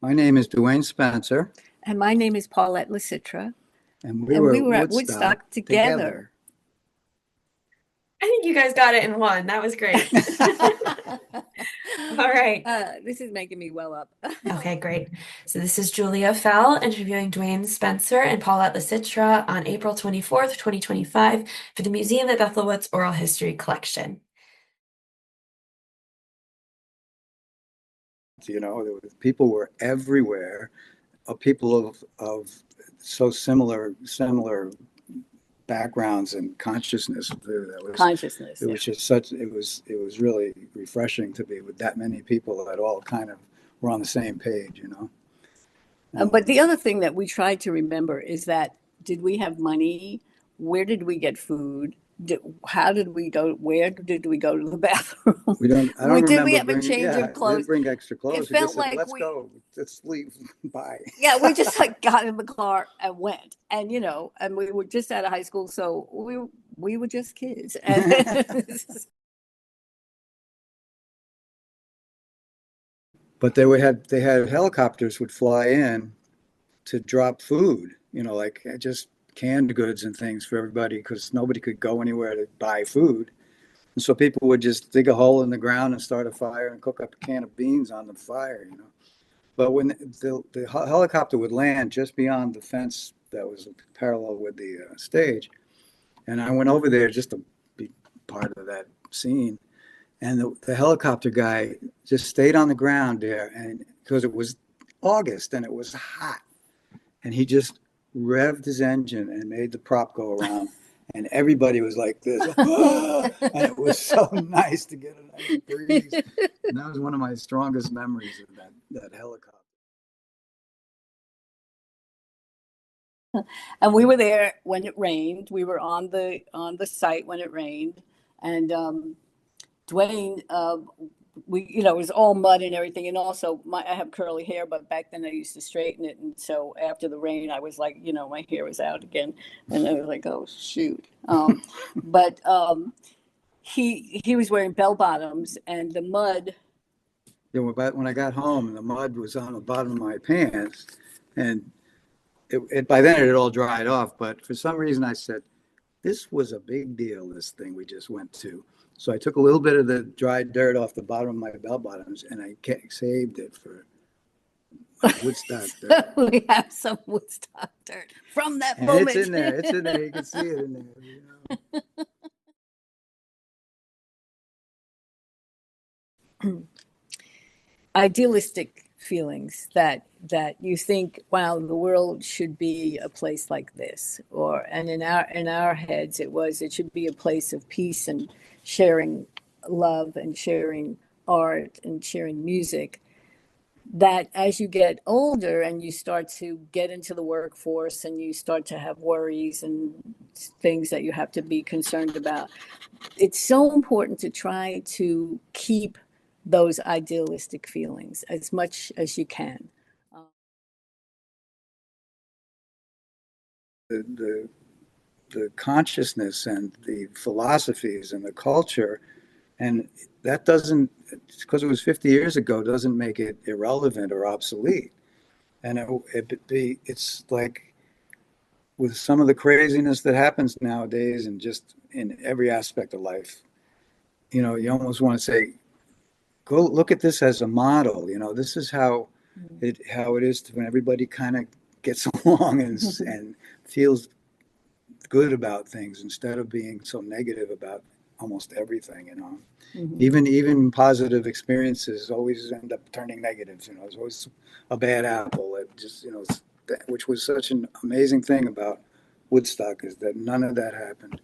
My name is Duane Spencer, And my name is Paulette Lecitra, and we and were we at were at Woodstock Woodstock together. together. I think you guys got it in one. That was great. All right. This is making me well up. Okay, great. So this is Julia Fell interviewing Dwayne Spencer and Paulette Lecitra on April 24th, 2025 for the Museum at Bethel Woods Oral History Collection. People were everywhere. People of so similar backgrounds and consciousness. Consciousness, It yeah. was just such. It was really refreshing to be with that many people that all kind of were on the same page. But the other thing that we tried to remember is that did we have money? Where did we get food? How did we go? Where did we go to the bathroom? We don't. I don't Did we remember have a bringing. change Yeah, of we didn't clothes? bring extra It clothes. We just felt said, like "Let's go. Let's leave. Bye." yeah, we just like got in the car and went. And and we were just out of high school, so we were just kids. And But they had helicopters would fly in to drop food, like just canned goods and things for everybody because nobody could go anywhere to buy food. And so people would just dig a hole in the ground and start a fire and cook up a can of beans on the fire. But when the helicopter would land just beyond the fence that was parallel with the stage, and I went over there just to be part of that scene, and the helicopter guy just stayed on the ground there, and because it was August and it was hot, and he just revved his engine and made the prop go around, and everybody was like this, "Ah!" And it was so nice to get a nice breeze, and that was one of my strongest memories of that helicopter. and we were there when it rained. We were on the site when it rained, and Dwayne, it was all mud and everything. And also, I have curly hair, but back then I used to straighten it. And so after the rain, I was like, my hair was out again, and I was like, oh shoot. But he was wearing bell bottoms, and the mud. But when I got home, the mud was on the bottom of my pants, and by then it had all dried off. But for some reason, I said, this was a big deal, this thing we just went to. So I took a little bit of the dried dirt off the bottom of my bell bottoms and I saved it for my Woodstock dirt. We have some Woodstock dirt from that And it's moment. in there. It's in there. You can see it in there. Idealistic feelings that you think, wow, the world should be a place like this, and in our heads it should be a place of peace and sharing love and sharing art and sharing music. That as you get older and you start to get into the workforce and you start to have worries and things that you have to be concerned about, it's so important to try to keep those idealistic feelings as much as you can. The, the consciousness and the philosophies and the culture, and that doesn't, because it was 50 years ago, doesn't make it irrelevant or obsolete. And it's like with some of the craziness that happens nowadays and just in every aspect of life, you almost want to say, go look at this as a model. This is how it is when everybody kind of gets along and feels good about things instead of being so negative about almost everything. Mhm. Even positive experiences always end up turning negative. There's always a bad apple. It just which was such an amazing thing about Woodstock is that none of that happened.